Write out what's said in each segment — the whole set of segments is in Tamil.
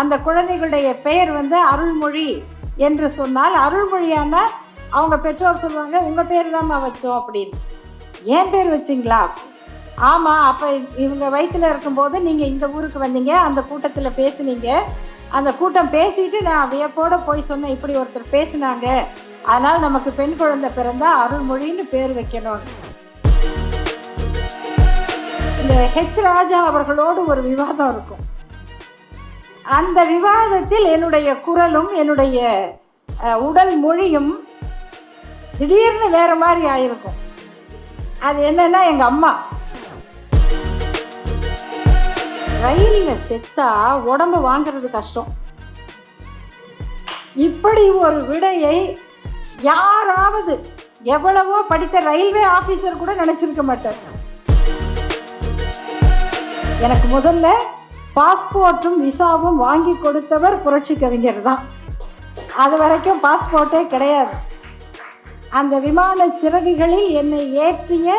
அந்த குழந்தைகளுடைய பெயர் வந்து அருள்மொழி என்று சொன்னால், அருள்மொழியானா அவங்க பெற்றோர் சொல்லுவாங்க, உங்கள் பேர் தான்மா வச்சோம் அப்படின்னு. ஏன் பேர் வச்சிங்களா? ஆமாம், அப்போ இவங்க வயிற்றில் இருக்கும்போது நீங்கள் இந்த ஊருக்கு வந்தீங்க, அந்த கூட்டத்தில் பேசுனீங்க, அந்த கூட்டம் பேசிட்டு நான் வியப்போடு போய் சொன்னேன், இப்படி ஒருத்தர் பேசினாங்க, அதனால் நமக்கு பெண் குழந்தை பிறந்தா அருள்மொழின்னு பேர் வைக்கணும். இந்த ஹெச் ராஜா அவர்களோடு ஒரு விவாதம் இருக்கும். அந்த விவாதத்தில் என்னுடைய குரலும் என்னுடைய உடல் மொழியும் திடீர்னு வேற மாதிரி ஆயிருக்கும். அது என்னன்னா, எங்க அம்மா ரயில்ல செத்தா உடம்பு வாங்கிறது கஷ்டம். இப்படி ஒரு விடையை யாராவது எவ்வளவோ படித்த ரயில்வே ஆபீசர் கூட நினைச்சிருக்க மாட்டார். எனக்கு முதல்ல பாஸ்போர்ட்டும் விசாவும் வாங்கி கொடுத்தவர் புரட்சி கவிஞர் தான். அது வரைக்கும் பாஸ்போர்ட்டே கிடையாது. அந்த விமான சிறகுகளில் என்னை ஏற்றிய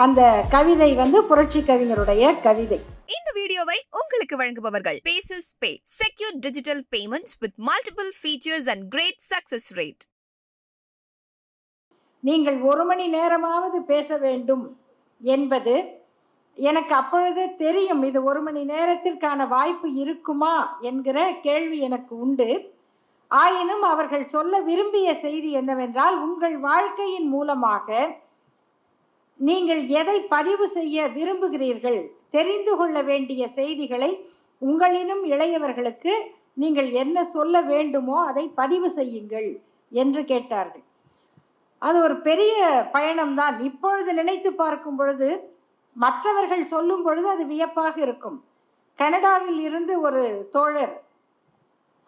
அந்த கவிதை வந்து புரட்சி கவிஞருடைய கவிதை. இந்த வீடியோவை உங்களுக்கு வழங்குபவர்கள் பேசஸ் பே, secure digital payments with multiple features and great success rate. நீங்கள் 1 மணி நேரமாவது பேச வேண்டும் என்பது எனக்கு அப்பொழுது தெரியும். இது 1 மணி நேரத்திற்கான வாய்ப்பு இருக்குமா என்கிற கேள்வி எனக்கு உண்டு. ஆயினும் அவர்கள் சொல்ல விரும்பிய செய்தி என்னவென்றால், உங்கள் வாழ்க்கையின் மூலமாக நீங்கள் எதை பதிவு செய்ய விரும்புகிறீர்கள், தெரிந்து கொள்ள வேண்டிய செய்திகளை உங்களினும் இளையவர்களுக்கு நீங்கள் என்ன சொல்ல வேண்டுமோ அதை பதிவு செய்யுங்கள் என்று கேட்டார்கள். அது ஒரு பெரிய பயணம்தான். இப்பொழுது நினைத்து பார்க்கும் பொழுது, மற்றவர்கள் சொல்லும் பொழுது அது வியப்பாக இருக்கும். கனடாவில் இருந்து ஒரு தோழர்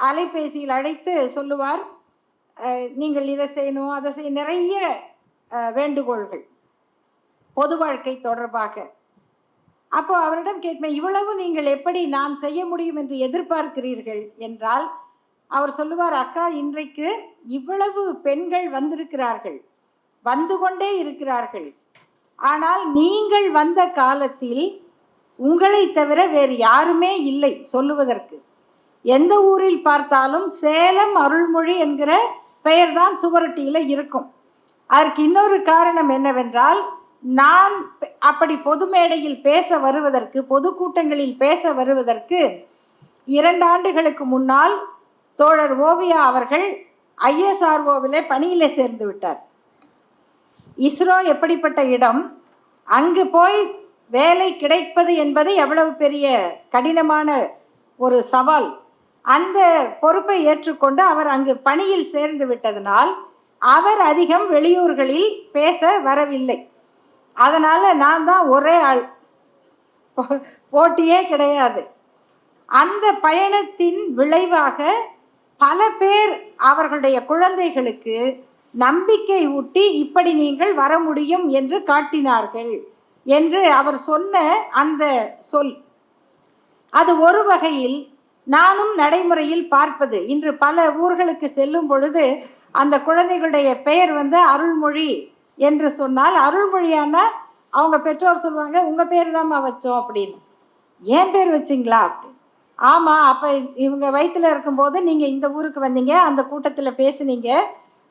அலைபேசியில் அழைத்து சொல்லுவார், நீங்கள் இதை செய்யணும், அதை செய்ய, நிறைய வேண்டுகோள்கள் பொது வாழ்க்கை தொடர்பாக. அப்போ அவரிடம் கேட்பேன், இவ்வளவு நீங்கள் எப்படி நான் செய்ய முடியும் என்று எதிர்பார்க்கிறீர்கள் என்றால், அவர் சொல்லுவார், அக்கா, இன்றைக்கு இவ்வளவு பெண்கள் வந்திருக்கிறார்கள், வந்து கொண்டே இருக்கிறார்கள். ஆனால் நீங்கள் வந்த காலத்தில் உங்களை தவிர வேறு யாருமே இல்லை சொல்லுவதற்கு. எந்த ஊரில் பார்த்தாலும் சேலம் அருள்மொழி என்கிற பெயர்தான் சுவரொட்டியில் இருக்கும். அதற்கு இன்னொரு காரணம் என்னவென்றால், நான் அப்படி பொது மேடையில் பேச வருவதற்கு, பொதுக்கூட்டங்களில் பேச வருவதற்கு 2 ஆண்டுகளுக்கு முன்னால் தோழர் ஓவியா அவர்கள் ISROவில் பணியில் சேர்ந்து விட்டார். இஸ்ரோ எப்படிப்பட்ட இடம், அங்கு போய் வேலை கிடைப்பது என்பது எவ்வளவு பெரிய கடினமான ஒரு சவால். அந்த பொறுப்பை ஏற்றுக்கொண்டு அவர் அங்கு பணியில் சேர்ந்து விட்டதனால் அவர் அதிகம் வெளியூர்களில் பேச வரவில்லை. அதனால் நான் தான் ஒரே ஆள், போட்டியே கிடையாது. அந்த பயணத்தின் விளைவாக பல பேர் அவர்களுடைய குழந்தைகளுக்கு நம்பிக்கை ஊட்டி, இப்படி நீங்கள் வர முடியும் என்று காட்டினார்கள் என்று அவர் சொன்ன அந்த சொல், அது ஒரு வகையில் நானும் நடைமுறையில் பார்ப்பது. இன்று பல ஊர்களுக்கு செல்லும் பொழுது அந்த குழந்தைகளுடைய பெயர் வந்து அருள்மொழி என்று சொன்னால், அருள்மொழியானா அவங்க பெற்றோர் சொல்லுவாங்க, உங்கள் பேர் தான்மா வச்சோம் அப்படின்னு. ஏன் பேர் வச்சிங்களா அப்படின்னு. ஆமாம், அப்போ இவங்க வயிற்றில் இருக்கும்போது நீங்கள் இந்த ஊருக்கு வந்தீங்க, அந்த கூட்டத்தில் பேசுனீங்க,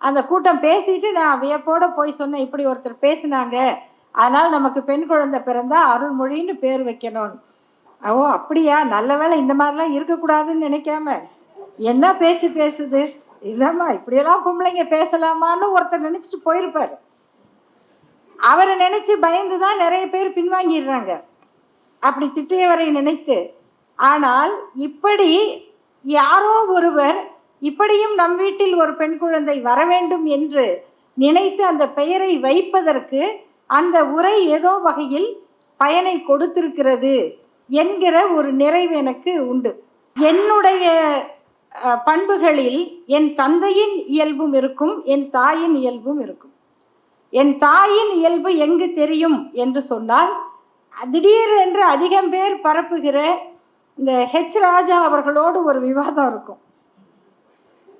அந்த கூட்டம் பேசிட்டு நான் வியப்போடு போய் சொன்னேன், இப்படி ஒருத்தர் பேசினாங்க, அதனால் நமக்கு பெண் குழந்தை பிறந்தா அருள்மொழின்னு பேர் வைக்கணும். ஓ அப்படியா, நல்ல வேளை, இந்த மாதிரிலாம் இருக்கக்கூடாதுன்னு நினைக்காம என்ன பேச்சு பேசுது, இல்லைம்மா இப்படியெல்லாம் பொம்பளைங்க பேசலாமான்னு ஒருத்தர் நினச்சிட்டு போயிருப்பார். அவரை நினச்சி பயந்து தான் நிறைய பேர் பின்வாங்கிடுறாங்க, அப்படி திட்டியவரை நினைத்து. ஆனால் இப்படி யாரோ ஒருவர் இப்படியும் நம் வீட்டில் ஒரு பெண் குழந்தை வர வேண்டும் என்று நினைத்து அந்த பெயரை வைப்பதற்கு அந்த உரை ஏதோ வகையில் பயனை கொடுத்திருக்கிறது என்கிற ஒரு நிறைவு எனக்கு உண்டு. என்னுடைய பண்புகளில் என் தந்தையின் இயல்பும் இருக்கும், என் தாயின் இயல்பும் இருக்கும். என் தாயின் இயல்பு எங்கு தெரியும் என்று சொன்னால், திடீரென்று அதிகம் பேர் பரப்புகிற இந்த ஹெச் ராஜா அவர்களோடு ஒரு விவாதம் இருக்கும்.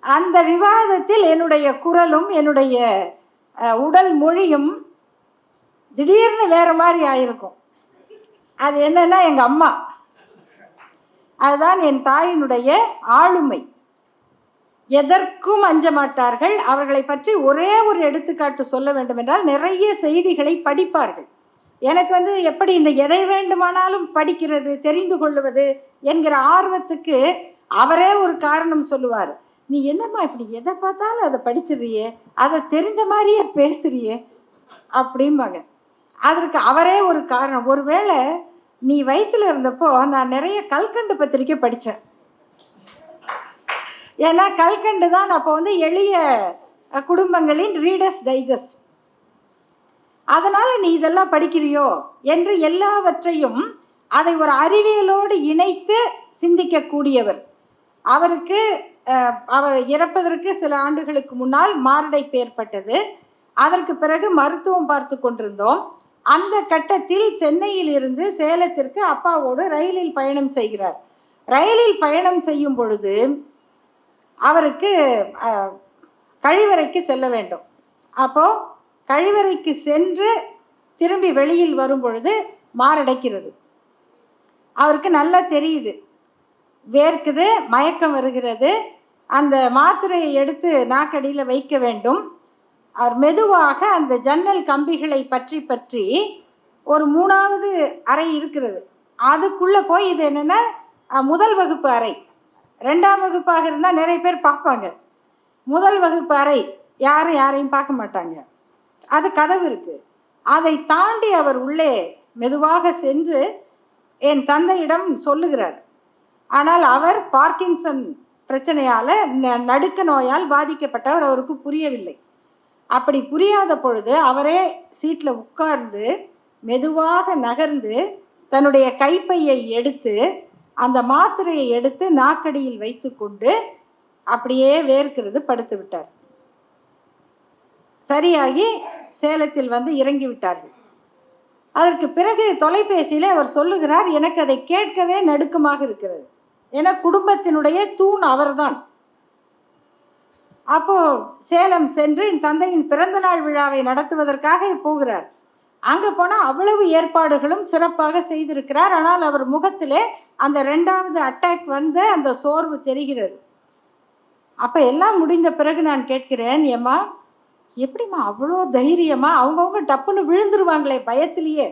அந்த விவாதத்தில் என்னுடைய குரலும் என்னுடைய உடல் மொழியும் திடீர்னு வேற மாதிரி ஆயிருக்கும். அது என்னன்னா, எங்கள் அம்மா அதுதான் என் தாயினுடைய ஆளுமை. எதற்கும் அஞ்ச மாட்டார்கள். அவர்களை பற்றி ஒரே ஒரு எடுத்துக்காட்டு சொல்ல வேண்டும் என்றால், நிறைய செய்திகளை படிப்பார்கள். எனக்கு எப்படி இந்த எதை வேண்டுமானாலும் படிக்கிறது, தெரிந்து கொள்வது என்கிற ஆர்வத்துக்கு அவரே ஒரு காரணம் சொல்லுவார். நீ என்னம்மா இப்படி எதை பார்த்தாலும் அதை படிச்சிடுறியே, அதை தெரிஞ்ச மாதிரியே பேசுறியே அப்படிம்பாங்க. அதற்கு அவரே ஒரு காரணம். ஒருவேளை நீ வயிற்றுல இருந்தப்போ நான் நிறைய கல்கண்டு பத்திரிக்கை படித்தேன். ஏன்னா கல்கண்டு தான் அப்போ எளிய குடும்பங்களின் ரீடர்ஸ் டைஜஸ்ட். அதனால் நீ இதெல்லாம் படிக்கிறியோ என்று எல்லாவற்றையும் அதை ஒரு அறிவியலோடு இணைத்து சிந்திக்கக்கூடியவர். அவருக்கு அவர் இறப்பதற்கு சில ஆண்டுகளுக்கு முன்னால் மாரடைப்பு ஏற்பட்டது. அதற்கு பிறகு மருத்துவம் பார்த்து கொண்டிருந்தோம். அந்த கட்டத்தில் சென்னையில் இருந்து சேலத்திற்கு அப்பாவோடு ரயிலில் பயணம் செய்கிறார். ரயிலில் பயணம் செய்யும் பொழுது அவருக்கு கழிவறைக்கு செல்ல வேண்டும். அப்போது கழிவறைக்கு சென்று திரும்பி வெளியில் வரும் பொழுது மாரடைக்கிறது. அவருக்கு நல்லா தெரியுது, வேர்க்குது, மயக்கம் வருகிறது. அந்த மாத்திரையை எடுத்து நாக்கடியில் வைக்க வேண்டும். அவர் மெதுவாக அந்த ஜன்னல் கம்பிகளை பற்றி பற்றி ஒரு 3வது அறை இருக்கிறது, அதுக்குள்ளே போய், இது என்னென்னா முதல் வகுப்பு அறை. 2ஆம் வகுப்பாக இருந்தால் நிறைய பேர் பார்ப்பாங்க. முதல் வகுப்பு அறை யாரையும் பார்க்க மாட்டாங்க. அது கதவு இருக்குது. அதை தாண்டி அவர் உள்ளே மெதுவாக சென்று என் தந்தையிடம் சொல்லுகிறார். ஆனால் அவர் பார்க்கின்சன் பிரச்சனையால், நடுக்க நோயால் பாதிக்கப்பட்டவர். அவருக்கு புரியவில்லை. அப்படி புரியாத பொழுது அவரே சீட்டில் உட்கார்ந்து மெதுவாக நகர்ந்து தன்னுடைய கைப்பையை எடுத்து அந்த மாத்திரையை எடுத்து நாக்கடியில் வைத்து கொண்டு அப்படியே வேர்க்கிறது படுத்து விட்டார். சரியாகி சேலத்தில் இறங்கி விட்டார்கள். அதற்கு பிறகு தொலைபேசியில் அவர் சொல்லுகிறார், எனக்கு அதை கேட்கவே நடுக்கமாக இருக்கிறது. ஏன்னா குடும்பத்தினுடைய தூண் அவர்தான். அப்போது சேலம் சென்று என் தந்தையின் பிறந்தநாள் விழாவை நடத்துவதற்காக போகிறார். அங்கே போனால் அவ்வளவு ஏற்பாடுகளும் சிறப்பாக செய்திருக்கிறார். ஆனால் அவர் முகத்திலே அந்த 2வது அட்டாக் அந்த சோர்வு தெரிகிறது. அப்போ எல்லாம் முடிந்த பிறகு நான் கேட்கிறேன், ஏம்மா எப்படிம்மா அவ்வளோ தைரியமாக, அவங்கவுங்க டப்புன்னு விழுந்துருவாங்களே பயத்திலேயே,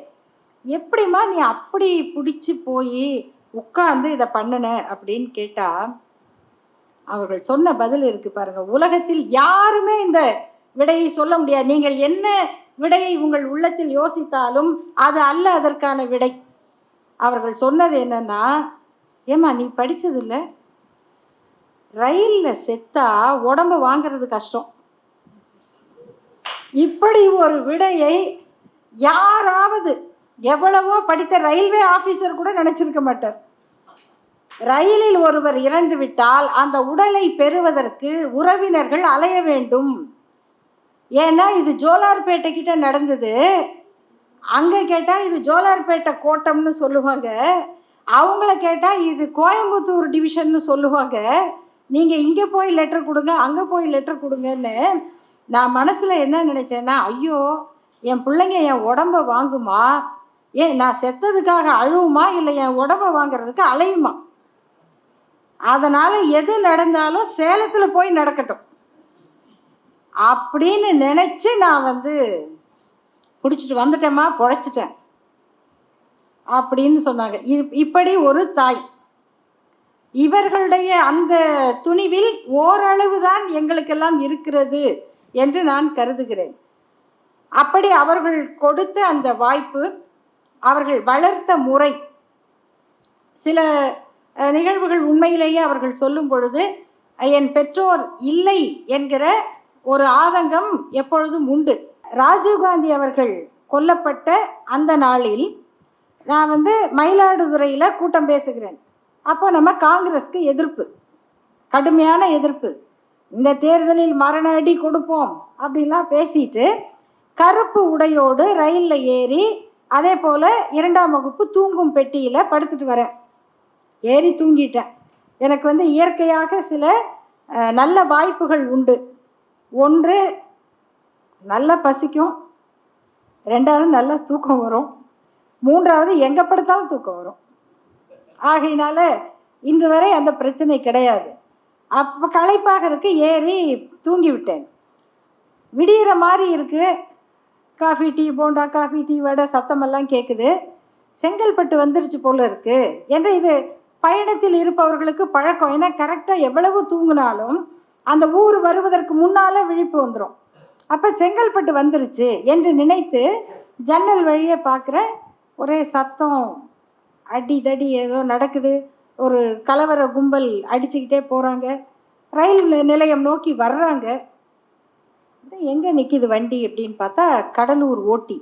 எப்படிம்மா நீ அப்படி பிடிச்சி போய் உட்கார்ந்து இதை பண்ணின அப்படின்னு கேட்டால் அவர்கள் சொன்ன பதில் இருக்கு பாருங்க. உலகத்தில் யாருமே இந்த விடையை சொல்ல முடியாது. நீங்கள் என்ன விடையை உங்கள் உள்ளத்தில் யோசித்தாலும் அது அல்ல அதற்கான விடை. அவர்கள் சொன்னது என்னன்னா, ஏம்மா நீ படித்ததில்ல, ரயிலில் செத்தா உடம்பு வாங்கிறது கஷ்டம். இப்படி ஒரு விடையை யாராவது எவ்வளவோ படித்த ரயில்வே ஆஃபீஸர் கூட நினச்சிருக்க மாட்டார். ரயிலில் ஒருவர் இறந்து விட்டால் அந்த உடலை பெறுவதற்கு உறவினர்கள் அலைய வேண்டும். ஏன்னா இது ஜோலார்பேட்டை கிட்ட நடந்தது. அங்கே கேட்டால் இது ஜோலார்பேட்டை கோட்டம்னு சொல்லுவாங்க, அவங்கள கேட்டால் இது கோயம்புத்தூர் டிவிஷன்னு சொல்லுவாங்க. நீங்கள் இங்கே போய் லெட்டர் கொடுங்க, அங்கே போய் லெட்டர் கொடுங்கன்னு நான் மனசில் என்ன நினச்சேன்னா, ஐயோ என் பிள்ளைங்க என் உடம்பை வாங்குமா, ஏன் நான் செத்ததுக்காக அழுவுமா, இல்லை என் உடம்பை வாங்கிறதுக்கு அலையுமா, அதனால் எது நடந்தாலும் சேலத்தில் போய் நடக்கட்டும் அப்படின்னு நினச்சி நான் பிடிச்சிட்டு வந்துட்டேம்மா, பொழைச்சிட்டேன் அப்படின்னு சொன்னாங்க. இப்படி ஒரு தாய். இவர்களுடைய அந்த துணிவில் ஓரளவு தான் எங்களுக்கெல்லாம் இருக்கிறது என்று நான் கருதுகிறேன். அப்படி அவர்கள் கொடுத்த அந்த வாய்ப்பு, அவர்கள் வளர்த்த முறை, சில நிகழ்வுகள் உண்மையிலேயே அவர்கள் சொல்லும் பொழுது என் பெற்றோர் இல்லை என்கிற ஒரு ஆதங்கம் எப்பொழுதும் உண்டு. ராஜீவ்காந்தி அவர்கள் கொல்லப்பட்ட அந்த நாளில் நான் மயிலாடுதுறையில் கூட்டம் பேசுகிறேன். அப்போ நம்ம காங்கிரஸ்க்கு எதிர்ப்பு, கடுமையான எதிர்ப்பு. இந்த தேர்தலில் மரண அடி கொடுப்போம் அப்படின்லாம் பேசிட்டு கருப்பு உடையோடு ரயிலில் ஏறி, அதே போல் 2ஆம் வகுப்பு தூங்கும் பெட்டியில் படுத்துட்டு வரேன். ஏறி தூங்கிட்டேன். எனக்கு இயற்கையாக சில நல்ல வாய்ப்புகள் உண்டு. ஒன்று, நல்லா பசிக்கும். 2வது நல்ல தூக்கம் வரும். 3வது எங்கே படுத்தாலும் தூக்கம் வரும். ஆகையினால இன்று வரை அந்த பிரச்சனை கிடையாது. அப்போ களைப்பாக இருக்கு, ஏறி தூங்கி விட்டேன். விடிகிற மாதிரி இருக்கு, coffee tea bonda, coffee tea vada சத்தமெல்லாம் கேட்குது. செங்கல்பட்டு வந்துருச்சு போல இருக்கு என்று இது பயணத்தில் இருப்பவர்களுக்கு பழக்கம். ஏன்னா கரெக்டாக எவ்வளவு தூங்கினாலும் அந்த ஊர் வருவதற்கு முன்னால் விழிப்பு வந்துடும். அப்போ செங்கல்பட்டு வந்துருச்சு என்று நினைத்து ஜன்னல் வழியே பார்க்குற, ஒரே சத்தம், அடி தடி ஏதோ நடக்குது. ஒரு கலவர கும்பல் அடிச்சுக்கிட்டே போகிறாங்க. ரயில் நிலையம் நோக்கி வர்றாங்க. எங்கே நிற்கிது வண்டி அப்படின்னு பார்த்தா கடலூர் ஓட்டி.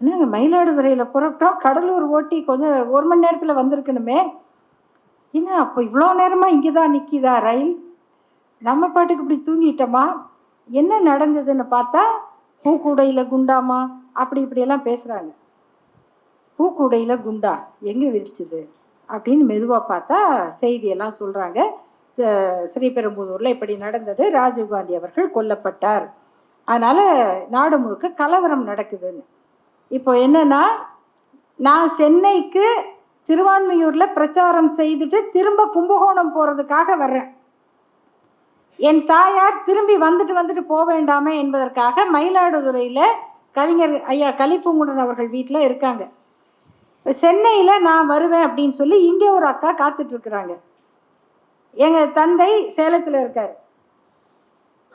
என்னங்க மயிலாடுதுறையில் புறப்பட்டோம், கடலூர் ஓட்டி கொஞ்சம் 1 மணி நேரத்தில் வந்திருக்கணுமே. என்ன அப்போ இவ்வளோ நேரமாக இங்கே தான் நிற்கிதா ரயில்? நம்ம பாட்டுக்கு இப்படி தூங்கிட்டோமா? என்ன நடந்ததுன்னு பார்த்தா பூக்கூடையில் குண்டாமா அப்படி இப்படியெல்லாம் பேசுகிறாங்க. பூக்கூடையில் குண்டா எங்கே வெடிச்சுது அப்படின்னு மெதுவாக பார்த்தா செய்தியெல்லாம் சொல்கிறாங்க. ஸ்ரீபெரும்புதூரில் இப்படி நடந்தது, ராஜீவ்காந்தி அவர்கள் கொல்லப்பட்டார், அதனால் நாடு முழுக்க கலவரம் நடக்குதுன்னு. இப்போ என்னன்னா, நான் சென்னைக்கு திருவான்மியூரில் பிரச்சாரம் செய்துட்டு திரும்ப கும்பகோணம் போகிறதுக்காக வர்றேன். என் தாயார் திரும்பி வந்துட்டு போக வேண்டாமே என்பதற்காக மயிலாடுதுறையில் கவிஞர் ஐயா கலிப்பூங்குடன் அவர்கள் வீட்டில் இருக்காங்க. சென்னையில் நான் வருவேன் அப்படின்னு சொல்லி இங்கே ஒரு அக்கா காத்துட்ருக்குறாங்க. எங்கள் தந்தை சேலத்தில் இருக்கார்.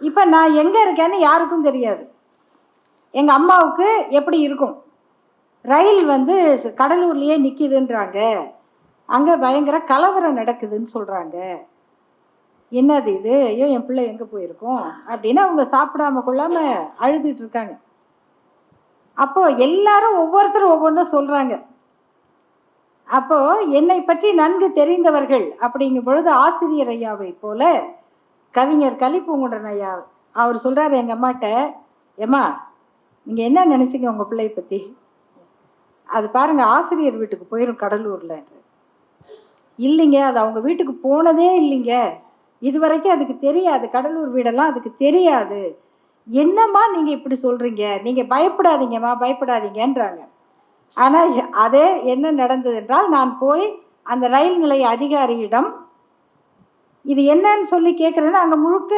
இப்போ நான் எங்கே இருக்கேன்னு யாருக்கும் தெரியாது. எங்கள் அம்மாவுக்கு எப்படி இருக்கும், ரயில் வந்து கடலூர்லேயே நிற்கிதுன்றாங்க, அங்கே பயங்கர கலவரம் நடக்குதுன்னு சொல்கிறாங்க. என்னது இது, ஐயோ என் பிள்ளை எங்கே போயிருக்கோம் அப்படின்னு அவங்க சாப்பிடாம கொள்ளாமல் அழுதுட்டு இருக்காங்க. அப்போது எல்லாரும் ஒவ்வொருத்தரும் ஒவ்வொன்றும் சொல்கிறாங்க. அப்போது என்னை பற்றி நன்கு தெரிந்தவர்கள் அப்படிங்கும் பொழுது ஆசிரியர் ஐயாவை போல கவிஞர் கலிப்பூங்குடன் ஐயா அவர் சொல்கிறார் எங்கள் அம்மாட்ட, ஏம்மா நீங்கள் என்ன நினச்சிங்க உங்கள் பிள்ளையை பற்றி? அது பாருங்கள் ஆசிரியர் வீட்டுக்கு போயிடும் கடலூரில். இல்லைங்க, அது அவங்க வீட்டுக்கு போனதே இல்லைங்க, இது வரைக்கும் அதுக்கு தெரியாது, கடலூர் வீடெல்லாம் அதுக்கு தெரியாது. என்னம்மா நீங்கள் இப்படி சொல்கிறீங்க, நீங்கள் பயப்படாதீங்கம்மா பயப்படாதீங்கன்றாங்க. ஆனால் அதே என்ன நடந்தது என்றால், நான் போய் அந்த ரயில் நிலைய அதிகாரியிடம் இது என்னன்னு சொல்லி கேட்குறேன்னா, அங்கே முழுக்க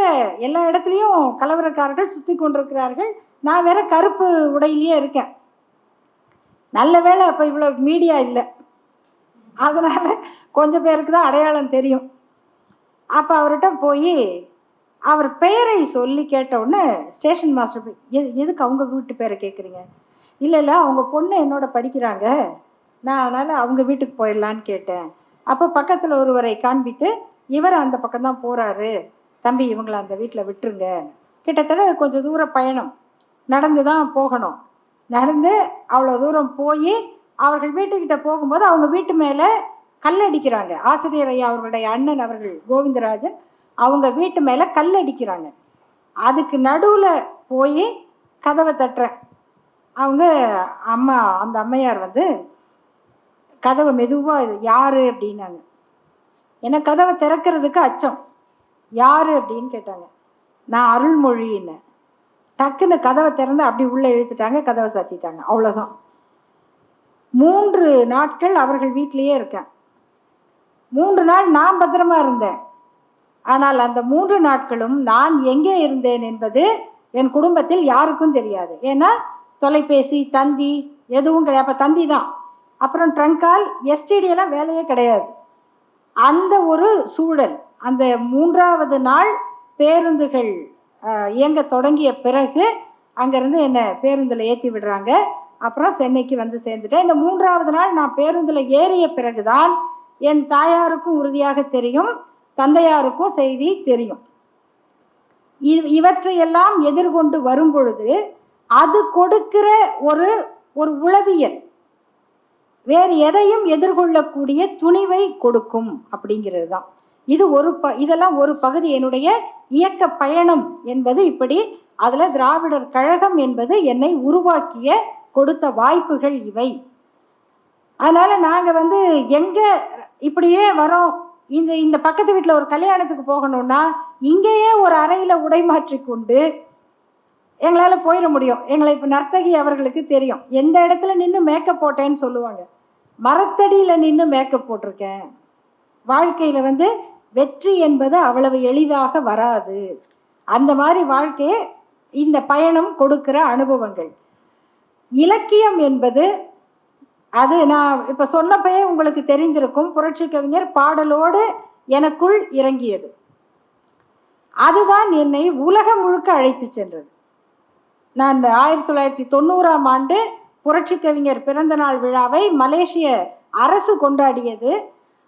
எல்லா இடத்துலையும் கலவரக்காரர்கள் சுற்றி கொண்டிருக்கிறார்கள். நான் வேற கருப்பு உடையிலேயே இருக்கேன். நல்ல வேளை அப்போ இவ்வளோ மீடியா இல்லை, அதனால் கொஞ்சம் பேருக்கு தான் அடையாளம் தெரியும். அப்போ அவர்கிட்ட போய் அவர் பெயரை சொல்லி கேட்டவுடனே ஸ்டேஷன் மாஸ்டர் போய், எதுக்கு அவங்க வீட்டு பேரை கேட்குறீங்க? இல்லை அவங்க பொண்ணு என்னோட படிக்கிறாங்க, நான் அதனால் அவங்க வீட்டுக்கு போயிடலான்னு கேட்டேன். அப்போ பக்கத்தில் ஒருவரை காண்பித்து, இவர் அந்த பக்கம்தான் போகிறாரு தம்பி, இவங்களை அந்த வீட்டில் விட்டுருங்க. கிட்டத்தட்ட கொஞ்சம் தூரம் பயணம் நடந்து தான் போகணும். நடந்து அவ்வளோ தூரம் போய் அவர்கள் வீட்டுக்கிட்ட போகும்போது அவங்க வீட்டு மேலே கல்லடிக்கிறாங்க. ஆசிரியர் ஐயா அவர்களுடைய அண்ணன் அவர்கள் கோவிந்தராஜன் அவங்க வீட்டு மேலே கல்லடிக்கிறாங்க. அதுக்கு நடுவில் போய் கதவை தட்டுறேன். அவங்க அம்மா, அந்த அம்மையார் வந்து கதவை மெதுவாக யார் அப்படின்னாங்க. ஏன்னா கதவை திறக்கிறதுக்கு அச்சம். யார் அப்படின்னு கேட்டாங்க. நான் அருள்மொழின்னு. டக்குன்னு கதவை திறந்து அப்படி உள்ளே இழுத்துட்டாங்க, கதவை சாத்திட்டாங்க. அவ்வளோதான். 3 நாட்கள் அவர்கள் வீட்டிலேயே இருக்கேன். 3 நாள் நான் பத்திரமா இருந்தேன். ஆனால் அந்த 3 நாட்களும் நான் எங்கே இருந்தேன் என்பது என் குடும்பத்தில் யாருக்கும் தெரியாது. ஏன்னா தொலைபேசி, தந்தி எதுவும் கிடையாது. அப்போ தந்தி தான், அப்புறம் ட்ரங்கால், எஸ்டிடியெல்லாம் வேலையே கிடையாது. அந்த ஒரு சூழல். அந்த 3வது நாள் பேருந்துகள் இயங்க தொடங்கிய பிறகு அங்கேருந்து என்னை பேருந்தில் ஏற்றி விடுறாங்க. அப்புறம் சென்னைக்கு வந்து சேர்ந்துட்டேன். இந்த 3வது நாள் நான் பேருந்தில் ஏறிய பிறகுதான் என் தாயாருக்கும் உறுதியாக தெரியும், தந்தையாருக்கும் செய்தி தெரியும். இவற்றையெல்லாம் எதிர்கொண்டு வரும் பொழுது அது கொடுக்கிற ஒரு உளவியல் வேறு எதையும் எதிர்கொள்ளக்கூடிய துணிவை கொடுக்கும் அப்படிங்கிறது தான். இது இதெல்லாம் ஒரு பகுதி. என்னுடைய இயக்க பயணம் என்பது இப்படி. அதில் திராவிடர் கழகம் என்பது என்னை உருவாக்கிய கொடுத்த வாய்ப்புகள் இவை. அதனால நாங்கள் வந்து எங்கே இப்படியே வரோம். இந்த பக்கத்து வீட்டில் ஒரு கல்யாணத்துக்கு போகணும்னா இங்கேயே ஒரு அறையில் உடை மாற்றி கொண்டு எங்களால் போயிட முடியும். எங்களை இப்போ நர்த்தகி அவர்களுக்கு தெரியும், எந்த இடத்துல நின்று மேக்கப் போட்டேன்னு சொல்லுவாங்க. மரத்தடியில் நின்று மேக்கப் போட்டிருக்கேன். வாழ்க்கையில் வந்து வெற்றி என்பது அவ்வளவு எளிதாக வராது. அந்த மாதிரி வாழ்க்கையை இந்த பயணம் கொடுக்கிற அனுபவங்கள். இலக்கியம் என்பது அது நான் இப்போ சொன்னப்பயே உங்களுக்கு தெரிந்திருக்கும். புரட்சி கவிஞர் பாடலோடு எனக்குள் இறங்கியது. அதுதான் என்னை உலகம் முழுக்க அழைத்து சென்றது. நான் 1990ஆம் ஆண்டு புரட்சி கவிஞர் பிறந்த நாள் விழாவை மலேசிய அரசு கொண்டாடியது.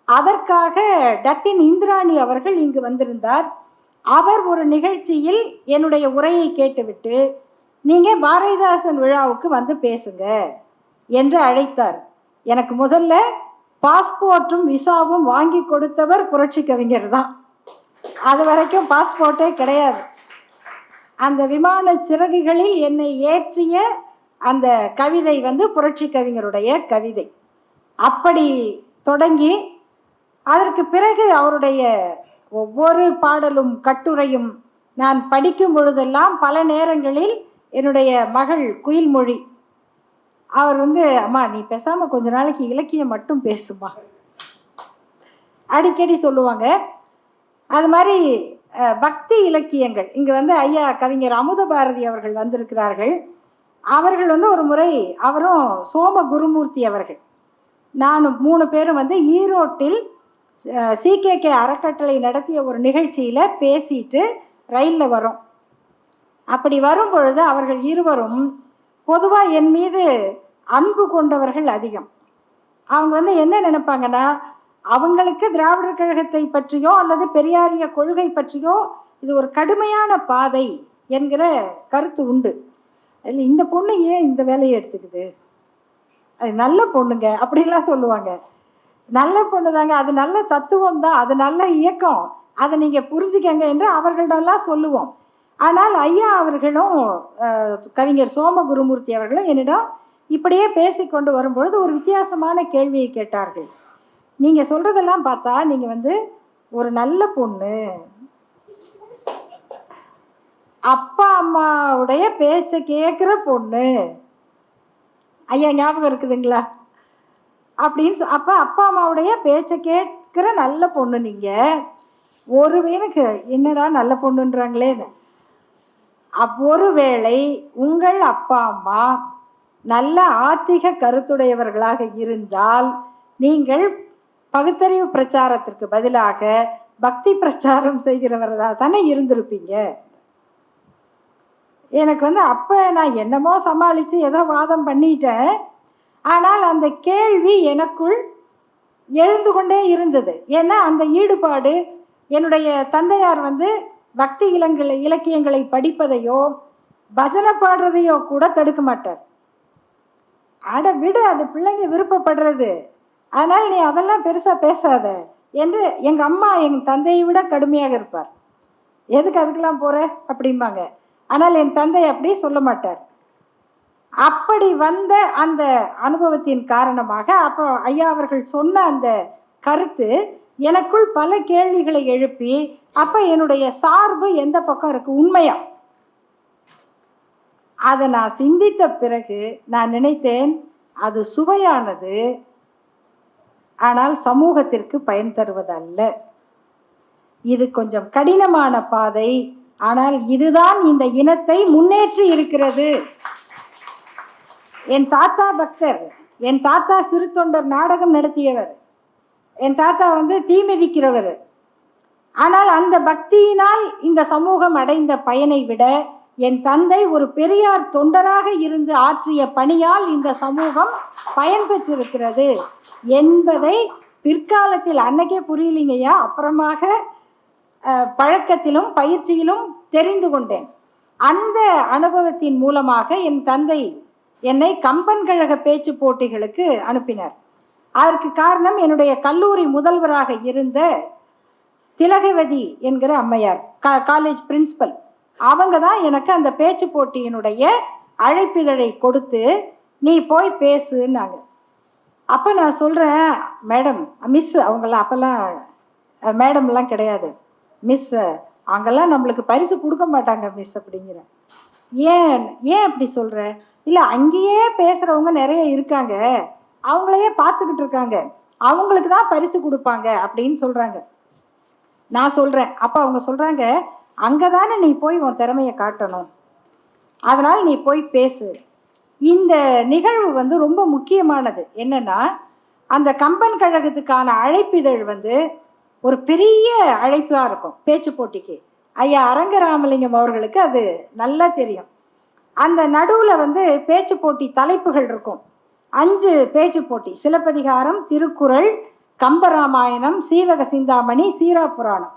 அதற்காக டத்தின் இந்திராணி அவர்கள் இங்கு வந்திருந்தார். அவர் ஒரு நிகழ்ச்சியில் என்னுடைய உரையை கேட்டுவிட்டு, நீங்கள் பாரதிதாசன் விழாவுக்கு வந்து பேசுங்க என்று அழைத்தார். எனக்கு முதல்ல பாஸ்போர்ட்டும் விசாவும் வாங்கி கொடுத்தவர் புரட்சி கவிஞர் தான். அது வரைக்கும் பாஸ்போர்ட்டே கிடையாது. அந்த விமான சிறகுகளில் என்னை ஏற்றிய அந்த கவிதை வந்து புரட்சி கவிஞருடைய கவிதை. அப்படி தொடங்கி அதற்கு பிறகு அவருடைய ஒவ்வொரு பாடலும் கட்டுரையும் நான் படிக்கும் பொழுதெல்லாம் பல நேரங்களில் என்னுடைய மகள் குயில்மொழி அவர் வந்து, அம்மா நீ பேசாமல் கொஞ்ச நாளைக்கு இலக்கியம் மட்டும் பேசுமா அடிக்கடி சொல்லுவாங்க. அது மாதிரி பக்தி இலக்கியங்கள் இங்கே வந்து ஐயா கவிஞர் அமுத பாரதி அவர்கள் வந்திருக்கிறார்கள். அவர்கள் வந்து ஒரு முறை அவரும் சோம குருமூர்த்தி அவர்கள் நானும் 3 பேரும் வந்து ஈரோட்டில் CKK அறக்கட்டளை நடத்திய ஒரு நிகழ்ச்சியில் பேசிட்டு ரயிலில் வரோம். அப்படி வரும் பொழுது அவர்கள் இருவரும் பொதுவாக என் மீது அன்பு கொண்டவர்கள் அதிகம். அவங்க வந்து என்ன நினைப்பாங்கன்னா, அவங்களுக்கு திராவிடர் கழகத்தை பற்றியோ அல்லது பெரியாரிய கொள்கை பற்றியோ இது ஒரு கடுமையான பாதை என்கிற கருத்து உண்டு. இல்லை இந்த பொண்ணு ஏன் இந்த வேலையை எடுத்துக்குது, அது நல்ல பொண்ணுங்க அப்படிலாம் சொல்லுவாங்க. நல்ல பொண்ணு தாங்க, அது நல்ல தத்துவம் தான், அது நல்ல இயக்கம், அதை நீங்கள் புரிஞ்சுக்கங்க என்று அவர்களிடம்லாம் சொல்லுவோம். ஆனால் ஐயா அவர்களும் கவிஞர் சோம குருமூர்த்தி அவர்களும் என்னிடம் இப்படியே பேசிக்கொண்டு வரும்பொழுது ஒரு வித்தியாசமான கேள்வியை கேட்டார்கள். நீங்கள் சொல்கிறதெல்லாம் பார்த்தா நீங்கள் வந்து ஒரு நல்ல பொண்ணு, அப்பா அம்மாவுடைய பேச்சை கேட்குற பொண்ணு, ஐயா ஞாபகம் இருக்குதுங்களா அப்படின்னு அப்போ அப்பா அம்மாவுடைய பேச்சை கேட்குற நல்ல பொண்ணு நீங்கள். எனக்கு என்னடா நல்ல பொண்ணுன்றாங்களே. ஒருவேளை உங்கள் அப்பா அம்மா நல்ல ஆத்திக கருத்துடையவர்களாக இருந்தால் நீங்கள் பகுத்தறிவு பிரச்சாரத்திற்கு பதிலாக பக்தி பிரச்சாரம் செய்கிறவர்களாக தானே இருந்திருப்பீங்க. எனக்கு வந்து அப்போ நான் என்னமோ சமாளித்து ஏதோ வாதம் பண்ணிட்டேன். ஆனால் அந்த கேள்வி எனக்குள் எழுந்து கொண்டே இருந்தது. ஏன்னா அந்த ஈடுபாடு, என்னுடைய தந்தையார் வந்து பக்தி இலக்கியங்களை படிப்பதையோ பஜனை பாடுறதையோ கூட தடுக்க மாட்டார். அட விடு, அது பிள்ளைங்க விருப்பப்படுறது, அதனால் நீ அதெல்லாம் பெருசாக பேசாத என்று எங்கள் அம்மா என் தந்தையை விட கடுமையாக இருப்பார். எதுக்கு அதுக்கெல்லாம் போகிற அப்படிம்பாங்க. ஆனால் என் தந்தை அப்படி சொல்ல மாட்டார். அப்படி வந்த அந்த அனுபவத்தின் காரணமாக அப்போ ஐயா அவர்கள் சொன்ன அந்த கருத்து எனக்குள் பல கேள்விகளை எழுப்பி, அப்போ என்னுடைய சார்பு எந்த பக்கம் இருக்கு உண்மையா அதை நான் சிந்தித்த பிறகு நான் நினைத்தேன், அது சுவையானது, ஆனால் சமூகத்திற்கு பயன் தருவதல்ல. இது கொஞ்சம் கடினமான பாதை, ஆனால் இதுதான் இந்த இனத்தை முன்னேற்றி இருக்கிறது. என் தாத்தா பக்தர், என் தாத்தா சிறு தொண்டர் நாடகம் நடத்தியவர், என் தாத்தா வந்து தீமிதிக்கிறவர். ஆனால் அந்த பக்தியினால் இந்த சமூகம் அடைந்த பயனை விட என் தந்தை ஒரு பெரியார் தொண்டராக இருந்து ஆற்றிய பணியால் இந்த சமூகம் பயன்பெற்றிருக்கிறது என்பதை பிற்காலத்தில், அன்னைக்கே புரியலிங்கய்யா, அப்புறமாக பழக்கத்திலும் பயிற்சியிலும் தெரிந்து கொண்டேன். அந்த அனுபவத்தின் மூலமாக என் தந்தை என்னை கம்பன் கழக பேச்சு போட்டிகளுக்கு அனுப்பினார். அதற்கு காரணம் என்னுடைய கல்லூரி முதல்வராக இருந்த திலகவதி என்கிற அம்மையார், காலேஜ் பிரின்சிபல், அவங்க தான் எனக்கு அந்த பேச்சு போட்டியினுடைய அழைப்பிதழை கொடுத்து நீ போய் பேசுன்னாங்க. அப்போ நான் சொல்கிறேன், மேடம், மிஸ், அவங்களாம் அப்போல்லாம் மேடம்லாம் கிடையாது, மிஸ், அங்கெல்லாம் நம்மளுக்கு பரிசு கொடுக்க மாட்டாங்க மிஸ் அப்படிங்கிறேன். ஏன் அப்படி சொல்கிற? இல்லை, அங்கேயே பேசுகிறவங்க நிறைய இருக்காங்க, அவங்களையே பார்த்துக்கிட்டு இருக்காங்க, அவங்களுக்கு தான் பரிசு கொடுப்பாங்க அப்படின்னு சொல்றாங்க. நான் சொல்றேன், அப்ப அவங்க சொல்றாங்க, அங்கதானே நீ போய் உன் திறமையை காட்டணும், அதனால நீ போய் பேசு. இந்த நிகழ்வு வந்து ரொம்ப முக்கியமானது. என்னன்னா, அந்த கம்பன் கழகத்துக்கான அழைப்பிதழ் வந்து ஒரு பெரிய அழைப்பா இருக்கும் பேச்சு போட்டிக்கு. ஐயா அரங்கராமலிங்கம் அவர்களுக்கு அது நல்லா தெரியும். அந்த நடுவுல வந்து பேச்சு போட்டி தலைப்புகள் இருக்கும். 5 பேச்சு போட்டி: சிலப்பதிகாரம், திருக்குறள், கம்பராமாயணம், சீவக சிந்தாமணி, சீரா புராணம்,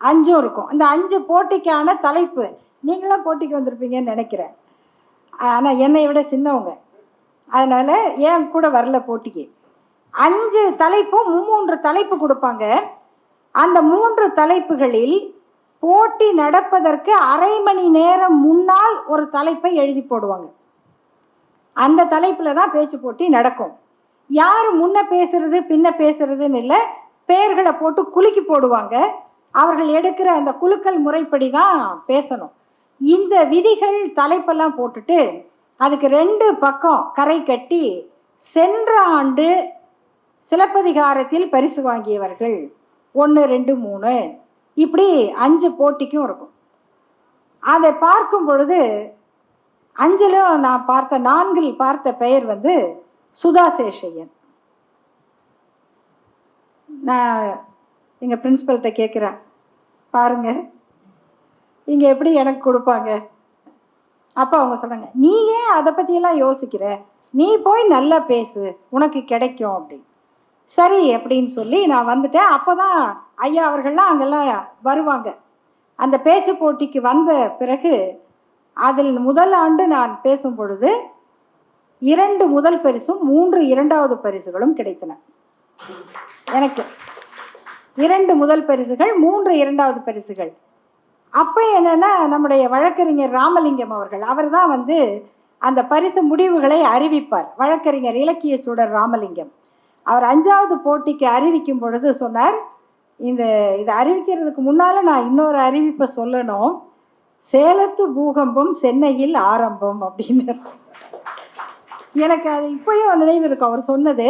5ம் இருக்கும். இந்த 5 போட்டிக்கான தலைப்பு நீங்களும் போட்டிக்கு வந்திருப்பீங்கன்னு நினைக்கிறேன். ஆனால் என்னை விட சின்னவங்க, அதனால ஏன் கூட வரல போட்டிக்கு. 5 தலைப்பும் 3 தலைப்பு கொடுப்பாங்க. அந்த 3 தலைப்புகளில் போட்டி நடப்பதற்கு அரை மணி நேரம் முன்னால் ஒரு தலைப்பை எழுதி போடுவாங்க. அந்த தலைப்பில் தான் பேச்சு போட்டி நடக்கும். யார் முன்ன பேசுறது பின்ன பேசுறதுன்னு இல்லை, பெயர்களை போட்டு குலுக்கி போடுவாங்க. அவர்கள் எடுக்கிற அந்த குலுக்கல் முறைப்படி தான் பேசணும். இந்த விதிகள் தலைப்பெல்லாம் போட்டுட்டு அதுக்கு 2 பக்கம் கரை கட்டி, சென்ற ஆண்டு சிலப்பதிகாரத்தில் பரிசு வாங்கியவர்கள் 1, 2, 3 இப்படி 5 போட்டிக்கும் இருக்கும். அதை பார்க்கும் பொழுது 5லும் நான் பார்த்த 4 பார்த்த பெயர் வந்து சுதா சேஷையன். நான் எங்கள் பிரின்சிபல்கிட்ட கேட்குறேன், பாருங்க இங்கே எப்படி எனக்கு கொடுப்பாங்க. அப்போ அவங்க சொன்னாங்க, நீ ஏன் அதை பற்றியெல்லாம் யோசிக்கிற, நீ போய் நல்லா பேசு, உனக்கு கிடைக்கும் அப்படி. சரி அப்படின்னு சொல்லி நான் வந்துட்டேன். அப்போ தான் ஐயா அவர்கள்லாம் அங்கெல்லாம் வருவாங்க. அந்த பேச்சு போட்டிக்கு வந்த பிறகு அதில் முதல் ஆண்டு நான் பேசும் பொழுது 2 முதல் பரிசும் 3 இரண்டாவது பரிசுகளும் கிடைத்தன எனக்கு. 2 முதல் பரிசுகள், 3 இரண்டாவது பரிசுகள். அப்போ என்னன்னா, நம்முடைய வழக்கறிஞர் ராமலிங்கம் அவர்கள், அவர் தான் வந்து அந்த பரிசு முடிவுகளை அறிவிப்பார். வழக்கறிஞர் இலக்கிய சூடர் ராமலிங்கம் அவர் 5வது போட்டிக்கு அறிவிக்கும் பொழுது சொன்னார், இதை அறிவிக்கிறதுக்கு முன்னால் நான் இன்னொரு அறிவிப்பை சொல்லணும், சேலத்து பூகம்பம் சென்னையில் ஆரம்பம் அப்படின்னு. எனக்கு அது இப்பயும் நினைவு இருக்கு அவர் சொன்னது.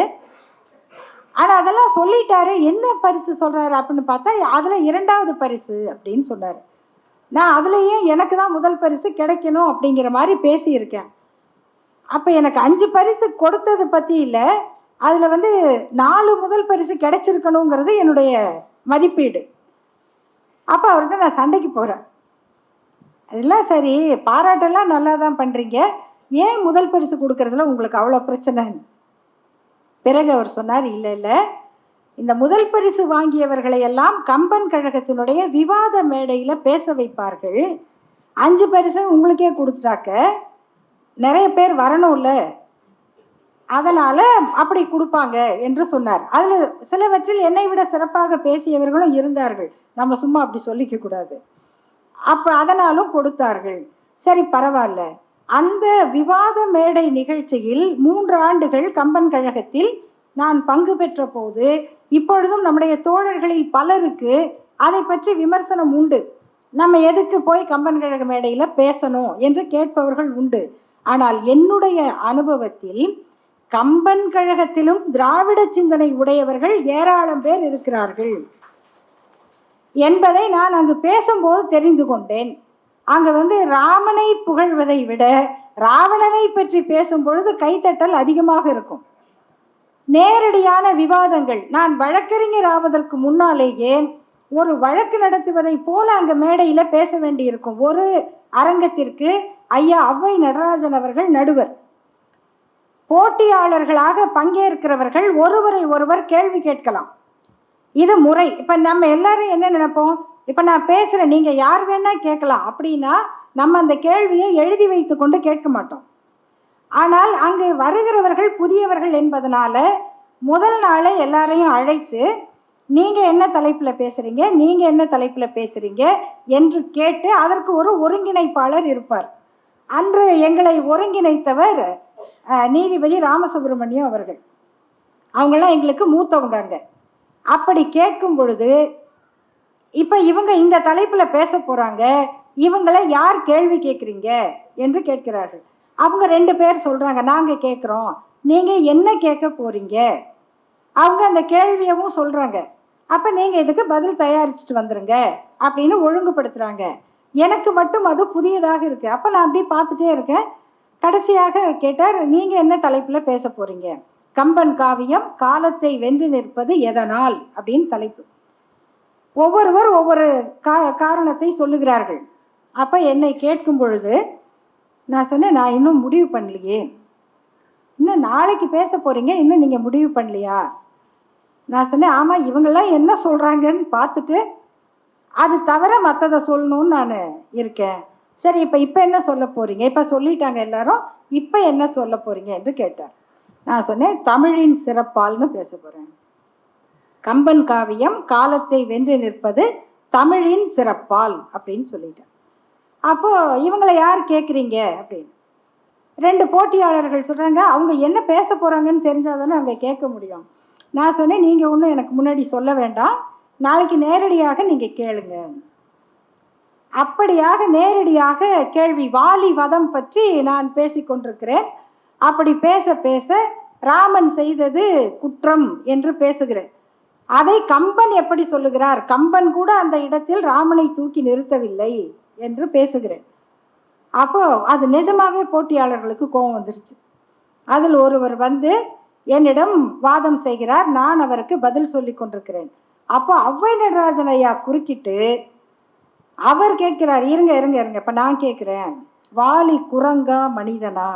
ஆனால் அதெல்லாம் சொல்லிட்டாரு. என்ன பரிசு சொல்கிறாரு அப்படின்னு பார்த்தா அதில் 2வது பரிசு அப்படின்னு சொன்னார். நான் அதுலேயே எனக்கு தான் முதல் பரிசு கிடைக்கணும் அப்படிங்கிற மாதிரி பேசியிருக்கேன். அப்போ எனக்கு 5 பரிசு கொடுத்தது பற்றி இல்லை, அதில் வந்து 4 முதல் பரிசு கிடைச்சிருக்கணுங்கிறது என்னுடைய மதிப்பீடு. அப்போ அவர்கிட்ட நான் சண்டைக்கு போகிறேன். அதெல்லாம் சரி, பாராட்டெல்லாம் நல்லா தான் பண்ணுறீங்க, ஏன் முதல் பரிசு கொடுக்கறதுல உங்களுக்கு அவ்வளோ பிரச்சனைன்னு. பிறகு அவர் சொன்னார், இல்லை, இந்த முதல் பரிசு வாங்கியவர்களை எல்லாம் கம்பன் கழகத்தினுடைய விவாத மேடையில் பேச வைப்பார்கள். 5 பரிசு உங்களுக்கே கொடுத்துட்டாக்க நிறைய பேர் வரணும்ல, அதனால் அப்படி கொடுப்பாங்க என்று சொன்னார். அதில் சிலவற்றில் என்னை விட சிறப்பாக பேசியவர்களும் இருந்தார்கள், நம்ம சும்மா அப்படி சொல்லிக்க கூடாது. அப்போ அதனாலும் கொடுத்தார்கள். சரி பரவாயில்ல. அந்த விவாத மேடை நிகழ்ச்சியில் 3 ஆண்டுகள் கம்பன் கழகத்தில் நான் பங்கு பெற்ற போது இப்பொழுதும் நம்முடைய தோழர்களில் பலருக்கு அதை பற்றி விமர்சனம் உண்டு. நம்ம எதுக்கு போய் கம்பன் கழக மேடையில் பேசணும் என்று கேட்பவர்கள் உண்டு. ஆனால் என்னுடைய அனுபவத்தில் கம்பன் கழகத்திலும் திராவிட சிந்தனை உடையவர்கள் ஏராளம் பேர் இருக்கிறார்கள் என்பதை நான் அங்கு பேசும்போது தெரிந்து கொண்டேன். அங்கே வந்து ராமனை புகழ்வதை விட ராவணனை பற்றி பேசும் பொழுது கைத்தட்டல் அதிகமாக இருக்கும். நேரடியான விவாதங்கள். நான் வழக்கறிஞர் ஆவதற்கு முன்னாலேயே ஒரு வழக்கு நடத்துவதை போல அங்கே மேடையில் பேச வேண்டியிருக்கும். ஒரு அரங்கத்திற்கு ஐயா ஔவை நடராஜன் அவர்கள் நடுவர். போட்டியாளர்களாக பங்கேற்கிறவர்கள் ஒருவரை ஒருவர் கேள்வி கேட்கலாம். இது முறை. இப்போ நம்ம எல்லாரும் என்ன நினைப்போம், இப்போ நான் பேசுகிறேன், நீங்கள் யார் வேணால் கேட்கலாம் அப்படின்னா நம்ம அந்த கேள்வியை எழுதி வைத்து கொண்டு கேட்க மாட்டோம். ஆனால் அங்கு வருகிறவர்கள் புதியவர்கள் என்பதனால முதல் நாளே எல்லாரையும் அழைத்து, நீங்கள் என்ன தலைப்பில் பேசுகிறீங்க, நீங்கள் என்ன தலைப்பில் பேசுகிறீங்க என்று கேட்டு அதற்கு ஒரு ஒருங்கிணைப்பாளர் இருப்பார். அன்று எங்களை ஒருங்கிணைத்தவர் நீதிபதி ராமசுப்ரமணியம் அவர்கள். அவங்களாம் எங்களுக்கு மூத்தவங்க. அங்கே அப்படி கேட்கும் பொழுது, இப்போ இவங்க இந்த தலைப்பில் பேச போகிறாங்க, இவங்களை யார் கேள்வி கேட்குறீங்க என்று கேட்கிறார்கள். அவங்க 2 பேர் சொல்கிறாங்க, நாங்கள் கேட்குறோம். நீங்கள் என்ன கேட்க போகிறீங்க? அவங்க அந்த கேள்வியவும் சொல்கிறாங்க. அப்போ நீங்கள் இதுக்கு பதில் தயாரிச்சுட்டு வந்துடுங்க அப்படின்னு ஒழுங்குபடுத்துகிறாங்க. எனக்கு மட்டும் அது புதியதாக இருக்குது. அப்போ நான் அப்படி பார்த்துட்டே இருக்கேன். கடைசியாக கேட்டார், நீங்கள் என்ன தலைப்பில் பேச போகிறீங்க? கம்பன் காவியம் காலத்தை வென்று நிற்பது எதனால் அப்படின்னு தலைப்பு. ஒவ்வொருவர் ஒவ்வொரு காரணத்தை சொல்லுகிறார்கள். அப்போ என்னை கேட்கும் பொழுது நான் சொன்னேன், நான் இன்னும் முடிவு பண்ணலையே. இன்னும் நாளைக்கு பேச போகிறீங்க, இன்னும் நீங்கள் முடிவு பண்ணலையா? நான் சொன்னேன், ஆமாம், இவங்கெல்லாம் என்ன சொல்கிறாங்கன்னு பார்த்துட்டு அது தவிர மற்றதை சொல்லணும்னு நான் இருக்கேன். சரி, இப்போ என்ன சொல்ல போகிறீங்க? இப்போ சொல்லிட்டாங்க எல்லாரும், இப்போ என்ன சொல்ல போகிறீங்க என்று கேட்டார். நான் சொன்னேன், தமிழின் சிறப்பால்னு பேச போகிறேன். கம்பன் காவியம் காலத்தை வென்று நிற்பது தமிழின் சிறப்பால் அப்படின்னு சொல்லிட்டேன். அப்போது இவங்களை யார் கேட்குறீங்க அப்படின்னு 2 போட்டியாளர்கள் சொல்கிறாங்க. அவங்க என்ன பேச போகிறாங்கன்னு தெரிஞ்சாதானே அங்கே கேட்க முடியும். நான் சொன்னேன், நீங்கள் ஒன்றும் எனக்கு முன்னாடி சொல்ல வேண்டாம், நாளைக்கு நேரடியாக நீங்கள் கேளுங்க. அப்படியாக நேரடியாக கேள்வி வாலி வதம் பற்றி நான் பேசிக்கொண்டிருக்கிறேன். அப்படி பேச பேச ராமன் செய்தது குற்றம் என்று பேசுகிறேன். அதை கம்பன் எப்படி சொல்லுகிறார்? கம்பன் கூட அந்த இடத்தில் ராமனை தூக்கி நிறுத்தவில்லை என்று பேசுகிறேன். அப்போ அது நிஜமாவே போட்டியாளர்களுக்கு கோபம் வந்துருச்சு. அதில் ஒருவர் வந்து என்னிடம் வாதம் செய்கிறார். நான் அவருக்கு பதில் சொல்லி கொண்டிருக்கிறேன். அப்போ ஔவை நடராஜன் ஐயா குறுக்கிட்டு அவர் கேட்கிறார், இருங்க இருங்க இருங்க, இப்போ நான் கேட்குறேன், வாலி குரங்கா மனிதனா?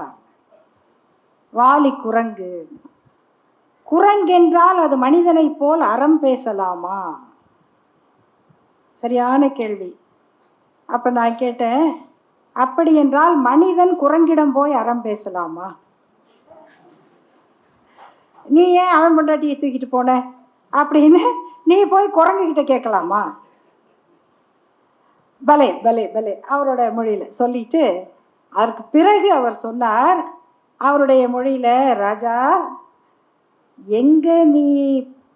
வாலி குரங்கு. குரங்கென்றால் அது மனிதனை போல் அறம் பேசலாமா? சரியான கேள்வி. அப்போ நான் கேட்டேன், அப்படி என்றால் மனிதன் குரங்கிடம் போய் அறம் பேசலாமா? நீ ஏன் அவன் பொண்டாட்டியை தூக்கிட்டு போன அப்படின்னு நீ போய் குரங்குகிட்ட கேட்கலாமா? பலே பலே பலே அவரோட மொழியில் சொல்லிட்டு அதற்கு பிறகு அவர் சொன்னார் அவருடைய மொழியில், ராஜா, எங்க நீ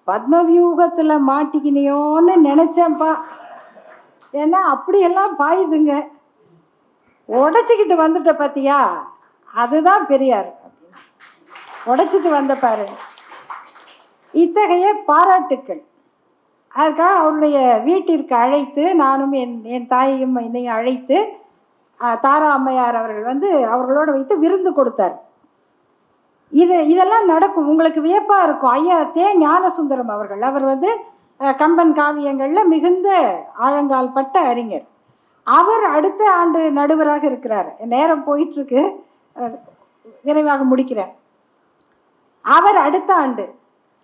பத்மவியூகத்தில் மாட்டிக்கினியோன்னு நினைச்சேன்ப்பா. ஏன்னா அப்படியெல்லாம் பாயுதுங்க, உடைச்சிக்கிட்டு வந்துட்ட பார்த்தியா, அதுதான் பெரியார். உடைச்சிட்டு வந்த பாரு. இத்தகைய பாராட்டுக்கள். அதுக்காக அவருடைய வீட்டிற்கு அழைத்து, நானும் என் தாயையும் என்னையும் அழைத்து தாரா அம்மையார் அவர்கள் வந்து அவர்களோட வைத்து விருந்து கொடுத்தார். இதெல்லாம் நடக்கும், உங்களுக்கு வியப்பாக இருக்கும். ஐயா தே ஞானசுந்தரம் அவர்கள், அவர் வந்து கம்பன் காவியங்களில் மிகுந்த ஆழங்கால் பட்ட அறிஞர். அவர் அடுத்த ஆண்டு நடுவராக இருக்கிறார். நேரம் போயிட்டுருக்கு, விரைவாக முடிக்கிறேன். அவர் அடுத்த ஆண்டு.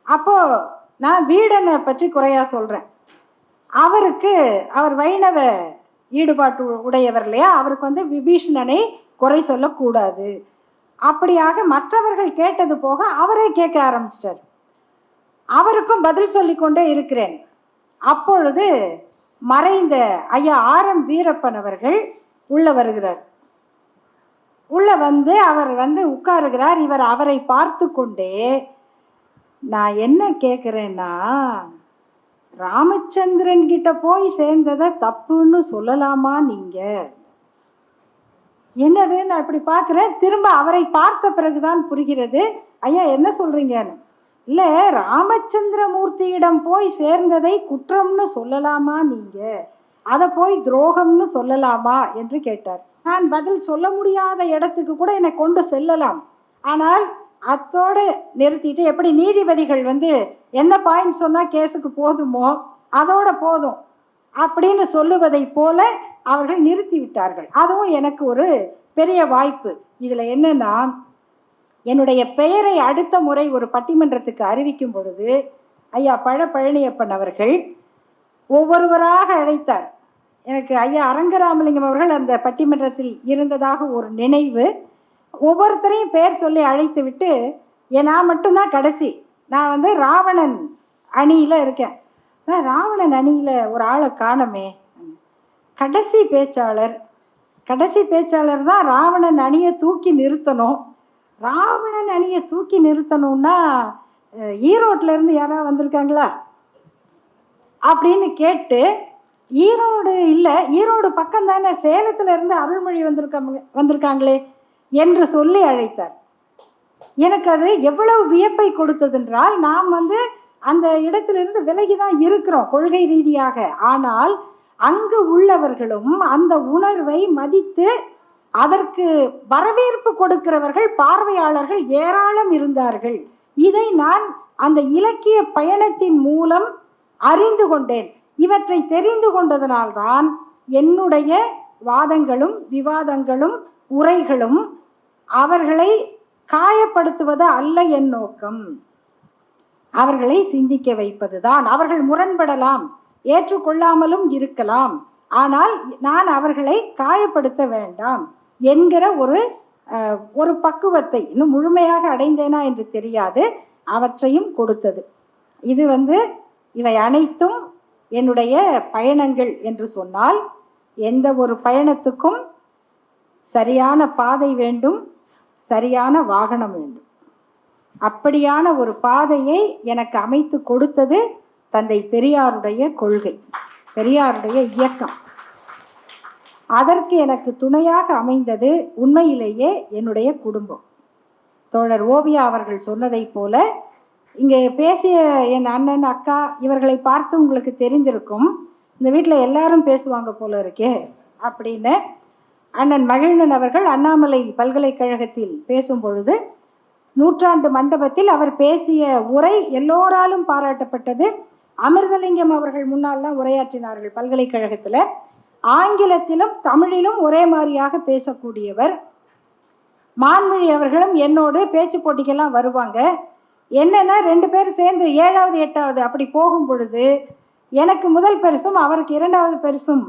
அப்போது நான் வீடனை பற்றி குறையா சொல்கிறேன். அவர் வைணவ ஈடுபாட்டு உடையவர் இல்லையா, அவருக்கு வந்து விபீஷணனை குறை சொல்லக்கூடாது. அப்படியாக மற்றவர்கள் கேட்டது போக அவரே கேட்க ஆரம்பிச்சிட்டார். அவருக்கும் பதில் சொல்லிக்கொண்டே இருக்கிறேன். அப்பொழுது மறைந்த ஐயா ஆர்.எம். வீரப்பன் அவர்கள் உள்ள வருகிறார். உள்ள வந்து அவர் வந்து உட்காருகிறார். இவர் அவரை பார்த்து கொண்டே, நான் என்ன கேட்குறேன்னா, ராமச்சந்திரன் கிட்ட போய் சேர்ந்ததை தப்புன்னு சொல்லலாமா நீங்க? என்னது நான் இப்படி பார்க்குறேன். திரும்ப அவரை பார்த்த பிறகுதான் புரிகிறது, ஐயா என்ன சொல்றீங்கன்னு. இல்லை, ராமச்சந்திரமூர்த்தியிடம் போய் சேர்ந்ததை குற்றம்னு சொல்லலாமா நீங்க? அதை போய் துரோகம்னு சொல்லலாமா என்று கேட்டார். நான் பதில் சொல்ல முடியாத இடத்துக்கு கூட என்னை கொண்டு செல்லலாம். ஆனால் அத்தோடு நிறுத்திட்டு, எப்படி நீதிபதிகள் வந்து என்ன பாயிண்ட் சொன்னால் கேஸுக்கு போதுமோ அதோட போதும் அப்படின்னு சொல்லுவதை போல அவர்கள் நிறுத்தி விட்டார்கள். அதுவும் எனக்கு ஒரு பெரிய வாய்ப்பு. இதில் என்னன்னா, என்னுடைய பெயரை அடுத்த முறை ஒரு பட்டிமன்றத்துக்கு அறிவிக்கும் பொழுது ஐயா பழனியப்பன் அவர்கள் ஒவ்வொருவராக அழைத்தார். எனக்கு ஐயா அரங்கராமலிங்கம் அவர்கள் அந்த பட்டிமன்றத்தில் இருந்ததாக ஒரு நினைவு. ஒவ்வொருத்தரையும் பேர் சொல்லி அழைத்து விட்டு, நான் மட்டும்தான் கடைசி. நான் வந்து ராவணன் அணியில் இருக்கேன். ராவணன் அணியில் ஒரு ஆளை காணமே. கடைசி பேச்சாளர் தான் ராவணன் அணியை தூக்கி நிறுத்தணும். ராவணன் அணியை தூக்கி நிறுத்தணும்னா ஈரோட்டிலேருந்து யாராவது வந்திருக்காங்களா அப்படின்னு கேட்டு, ஈரோடு இல்லை, ஈரோடு பக்கம் தானே, சேலத்தில் இருந்து அருள்மொழி வந்திருக்காங்களே என்று சொல்லி அழைத்தார். எனக்கு அது எவ்வளவு வியப்பை கொடுத்ததென்றால், நாம் அந்த இடத்திலிருந்து விலகி தான் இருக்கிறோம் கொள்கை ரீதியாக. ஆனால் அங்கு உள்ளவர்களும் அந்த உணர்வை மதித்து அதற்கு வரவேற்பு கொடுக்கிறவர்கள், பார்வையாளர்கள் ஏராளம் இருந்தார்கள். இதை நான் அந்த இலக்கிய பயணத்தின் மூலம் அறிந்து கொண்டேன். இவற்றை தெரிந்து கொண்டதனால்தான் என்னுடைய வாதங்களும் விவாதங்களும் உரைகளும் அவர்களை காயப்படுத்துவது அல்ல என் நோக்கம், அவர்களை சிந்திக்க வைப்பதுதான். அவர்கள் முரண்படலாம், ஏற்றுக்கொள்ளாமலும் இருக்கலாம், ஆனால் நான் அவர்களை காயப்படுத்த வேண்டாம் என்கிற ஒரு பக்குவத்தை இன்னும் முழுமையாக அடைந்தேனா என்று தெரியாது, அவற்றையும் கொடுத்தது. இது இவை அனைத்தும் என்னுடைய பயணங்கள் என்று சொன்னால், எந்த ஒரு பயணத்துக்கும் சரியான பாதை வேண்டும், சரியான வாகனம் வேண்டும். அப்படியான ஒரு பாதையை எனக்கு அமைத்து கொடுத்தது தந்தை பெரியாருடைய கொள்கை, பெரியாருடைய இயக்கம். அதற்கு எனக்கு துணையாக அமைந்தது உண்மையிலேயே என்னுடைய குடும்பம். தோழர் ஓவியா அவர்கள் சொன்னதை போல, இங்கே பேசிய என் அண்ணன் அக்கா இவர்களை பார்த்து உங்களுக்கு தெரிந்திருக்கும், இந்த வீட்டில் எல்லாரும் பேசுவாங்க போல இருக்கே அப்படின்னு. அண்ணன் மகிழ்நன் அவர்கள் அண்ணாமலை பல்கலைக்கழகத்தில் பேசும் பொழுது, நூற்றாண்டு மண்டபத்தில் அவர் பேசிய உரை எல்லோராலும் பாராட்டப்பட்டது. அமிர்தலிங்கம் அவர்கள் முன்னால் தான் உரையாற்றினார்கள் பல்கலைக்கழகத்தில். ஆங்கிலத்திலும் தமிழிலும் ஒரே மாதிரியாக பேசக்கூடியவர். மான்மொழி அவர்களும் என்னோடு பேச்சு போட்டிக்கெல்லாம் வருவாங்க. என்னன்னா 2 பேர் சேர்ந்து 7வது 8வது அப்படி போகும் பொழுது எனக்கு முதல் பரிசும் அவருக்கு 2வது பரிசும்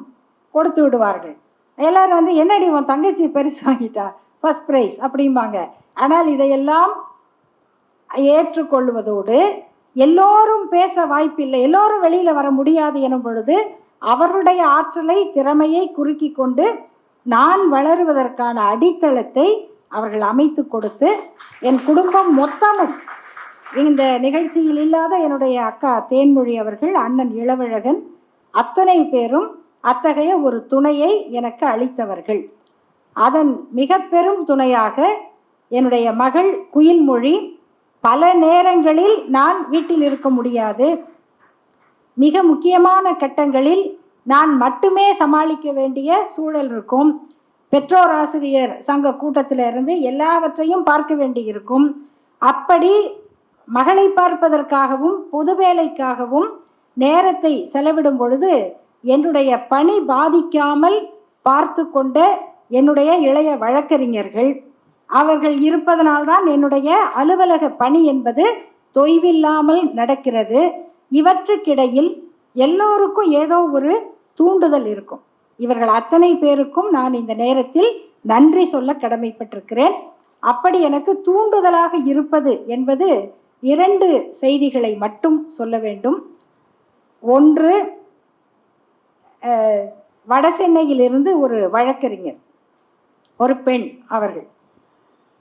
கொடுத்து விடுவார்கள். எல்லாரும் என்னடி உன் தங்கச்சி பரிசு வாங்கிட்டா, ஃபர்ஸ்ட் ப்ரைஸ் அப்படிம்பாங்க. ஆனால் இதையெல்லாம் ஏற்றுக்கொள்வதோடு, எல்லோரும் பேச வாய்ப்பில்லை, எல்லோரும் வெளியில் வர முடியாது எனும் பொழுது அவர்களுடைய ஆற்றலை திறமையை குறுக்கி கொண்டு நான் வளருவதற்கான அடித்தளத்தை அவர்கள் அமைத்து கொடுத்து, என் குடும்பம் மொத்தமும், இந்த நிகழ்ச்சியில் இல்லாத என்னுடைய அக்கா தேன்மொழி அவர்கள், அண்ணன் இளவழகன், அத்தனை பேரும் அத்தகைய ஒரு துணையை எனக்கு அளித்தவர்கள். அதன் மிக பெரும் துணையாக என்னுடைய மகள் குயில்மொழி. பல நேரங்களில் நான் வீட்டில் இருக்க முடியாது, மிக முக்கியமான கட்டங்களில் நான் மட்டுமே சமாளிக்க வேண்டிய சூழல் இருக்கும். பெற்றோர் ஆசிரியர் சங்க கூட்டத்தில் இருந்து எல்லாவற்றையும் பார்க்க வேண்டி இருக்கும். அப்படி மகளை பார்ப்பதற்காகவும் பொது வேலைக்காகவும் நேரத்தை செலவிடும் பொழுது என்னுடைய பணி பாதிக்காமல் பார்த்து கொண்ட என்னுடைய இளைய வழக்கறிஞர்கள் அவர்கள் இருப்பதனால்தான் என்னுடைய அலுவலக பணி என்பது தொய்வில்லாமல் நடக்கிறது. இவற்றுக்கிடையில் எல்லோருக்கும் ஏதோ ஒரு தூண்டுதல் இருக்கும். இவர்கள் அத்தனை பேருக்கும் நான் இந்த நேரத்தில் நன்றி சொல்ல கடமைப்பட்டிருக்கிறேன். அப்படி எனக்கு தூண்டுதலாக இருப்பது என்பது 2 செய்திகளை மட்டும் சொல்ல வேண்டும். ஒன்று, வடசென்னையிலிருந்து ஒரு வழக்கறிஞர், ஒரு பெண்,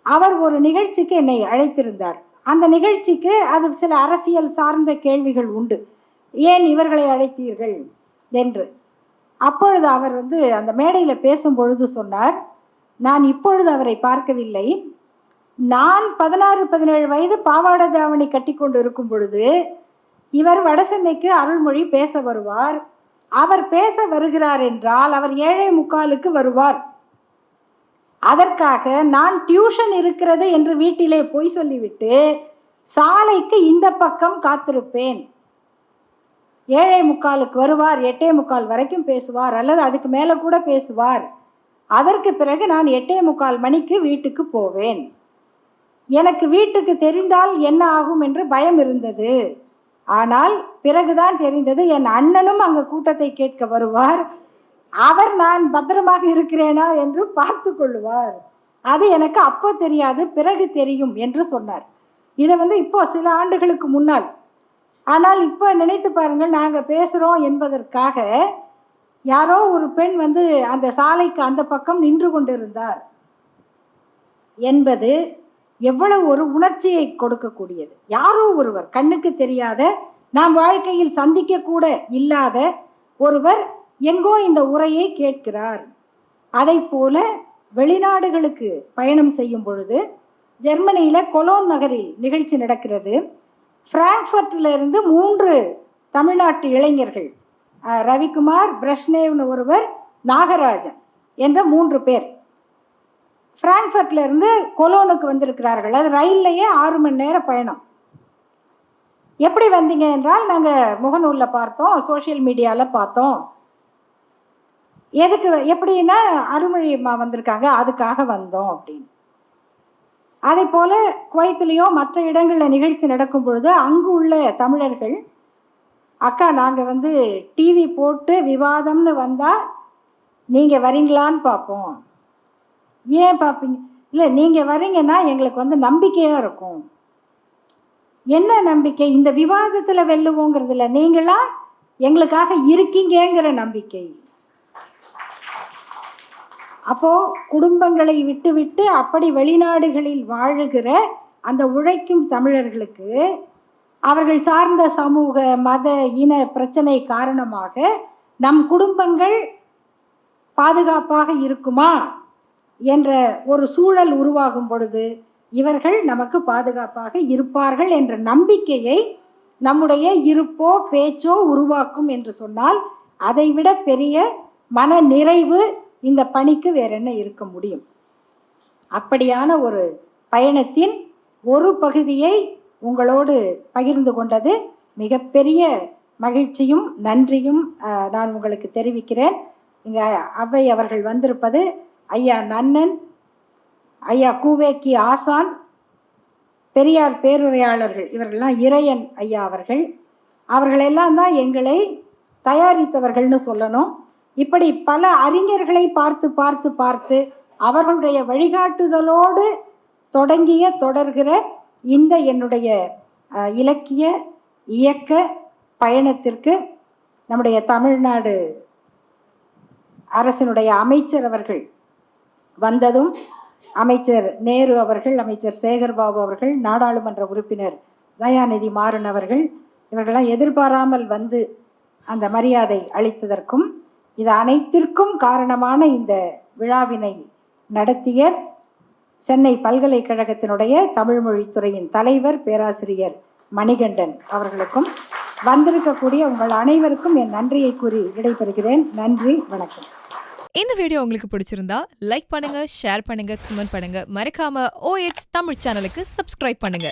அவர் ஒரு நிகழ்ச்சிக்கு என்னை அழைத்திருந்தார். அந்த நிகழ்ச்சிக்கு அது சில அரசியல் சார்ந்த கேள்விகள் உண்டு, ஏன் இவர்களை அழைத்தீர்கள் என்று. அப்பொழுது அவர் அந்த மேடையில் பேசும் பொழுது சொன்னார், நான் இப்பொழுது அவரை பார்க்கவில்லை, நான் 16-17 வயது பாவாடை தாவணி கட்டி கொண்டு இருக்கும் பொழுது இவர் வடசென்னைக்கு அருள்மொழி பேச வருவார். அவர் பேச வருகிறார் என்றால் அவர் 7:45 வருவார். அதற்காக நான் டியூஷன் இருக்கிறது என்று வீட்டிலே போய் சொல்லிவிட்டு சாலைக்கு இந்த பக்கம் காத்திருப்பேன். 7:45 வருவார், 8:45 வரைக்கும் பேசுவார், அல்லது அதுக்கு மேலே கூட பேசுவார். அதற்கு பிறகு நான் 8:45 மணிக்கு வீட்டுக்கு போவேன். எனக்கு வீட்டுக்கு தெரிந்தால் என்ன ஆகும் என்று பயம் இருந்தது. ஆனால் பிறகுதான் தெரிந்தது, என் அண்ணனும் அங்கே கூட்டத்தை கேட்க வருவார், அவர் நான் பத்திரமாக இருக்கிறேனா என்று பார்த்து கொள்ளுவார். அது எனக்கு அப்போ தெரியாது, பிறகு தெரியும் என்று சொன்னார். இதை இப்போ சில ஆண்டுகளுக்கு முன்னால். ஆனால் இப்போ நினைத்து பாருங்கள், நாங்கள் பேசுகிறோம் என்பதற்காக யாரோ ஒரு பெண் அந்த சாலைக்கு அந்த பக்கம் நின்று கொண்டிருந்தார் என்பது எவ்வளவு ஒரு உணர்ச்சியை கொடுக்கக்கூடியது. யாரோ ஒருவர், கண்ணுக்கு தெரியாத, நாம் வாழ்க்கையில் சந்திக்க கூட இல்லாத ஒருவர் எங்கோ இந்த உரையை கேட்கிறார். அதை போல வெளிநாடுகளுக்கு பயணம் செய்யும் பொழுது ஜெர்மனியில் கொலோன் நகரில் நிகழ்ச்சி நடக்கிறது. பிராங்க்ஃபர்ட்ல இருந்து 3 தமிழ்நாட்டு இளைஞர்கள், ரவிக்குமார், பிரஷ்னேவ்னு ஒருவர், நாகராஜன் என்ற 3 பேர் பிராங்க்ஃபர்ட்ல இருந்து கொலோனுக்கு வந்திருக்கிறார்கள். அது ரயில்லையே 6 மணி நேர பயணம். எப்படி வந்தீங்க என்றால், நாங்கள் முகநூலில் பார்த்தோம், சோஷியல் மீடியாவில் பார்த்தோம். எதுக்கு, எப்படின்னா அருள்மொழி அம்மா வந்திருக்காங்க அதுக்காக வந்தோம் அப்படின்னு. அதே போல் குவைத்திலேயோ மற்ற இடங்களில் நிகழ்ச்சி நடக்கும் பொழுது அங்கு உள்ள தமிழர்கள், அக்கா நாங்கள் டிவி போட்டு விவாதம்னு வந்தால் நீங்கள் வரீங்களான்னு பார்ப்போம். ஏன் பார்ப்பீங்க? இல்லை, நீங்கள் வரீங்கன்னா எங்களுக்கு நம்பிக்கையாக இருக்கும். என்ன நம்பிக்கை? இந்த விவாதத்தில் வெல்லுவோங்கிறதுல நீங்களா எங்களுக்காக இருக்கீங்கிற நம்பிக்கை. அப்போ குடும்பங்களை விட்டு விட்டு அப்படி வெளிநாடுகளில் வாழுகிற அந்த உழைக்கும் தமிழர்களுக்கு அவர்கள் சார்ந்த சமூக மத இன பிரச்சனை காரணமாக நம் குடும்பங்கள் பாதுகாப்பாக இருக்குமா என்ற ஒரு சூழல் உருவாகும் பொழுது இவர்கள் நமக்கு பாதுகாப்பாக இருப்பார்கள் என்ற நம்பிக்கையை நம்முடைய இருப்போ பேச்சோ உருவாக்கும் என்று சொன்னால் அதைவிட பெரிய மன நிறைவு இந்த பணிக்கு வேற என்ன இருக்க முடியும்? அப்படியான ஒரு பயணத்தின் ஒரு பகுதியை உங்களோடு பகிர்ந்து கொண்டது மிகப்பெரிய மகிழ்ச்சியும் நன்றியும் நான் உங்களுக்கு தெரிவிக்கிறேன். இங்கே அவ்வை அவர்கள் வந்திருப்பது ஐயா நன்னன், ஐயா கூவேக்கி ஆசான், பெரியார் பேருரையாளர்கள், இவர்கள்லாம் இறையன் ஐயா அவர்களெல்லாம் தான் எங்களை தயாரித்தவர்கள்னு சொல்லணும். இப்படி பல அறிஞர்களை பார்த்து பார்த்து பார்த்து அவர்களுடைய வழிகாட்டுதலோடு தொடர்கிற இந்த என்னுடைய இலக்கிய இயக்க பயணத்திற்கு நம்முடைய தமிழ்நாடு அரசினுடைய அமைச்சர் அவர்கள் வந்ததும், அமைச்சர் நேரு அவர்கள், அமைச்சர் சேகர்பாபு அவர்கள், நாடாளுமன்ற உறுப்பினர் தயாநிதி மாறன் அவர்கள், இவர்களெல்லாம் எதிர்பாராமல் வந்து அந்த மரியாதை அளித்ததற்கும், இது அனைத்திற்கும் காரணமான இந்த விழாவினை நடத்திய சென்னை பல்கலைக்கழகத்தினுடைய தமிழ்மொழித்துறையின் தலைவர் பேராசிரியர் மணிகண்டன் அவர்களுக்கும் வந்திருக்கக்கூடிய உங்கள் அனைவருக்கும் என் நன்றியை கூறி விடைபெறுகிறேன். நன்றி, வணக்கம். இந்த வீடியோ உங்களுக்கு பிடிச்சிருந்தா லைக் பண்ணுங்க, ஷேர் பண்ணுங்க, கமெண்ட் பண்ணுங்க. மறக்காம OH தமிழ் சேனலுக்கு சப்ஸ்கிரைப் பண்ணுங்க.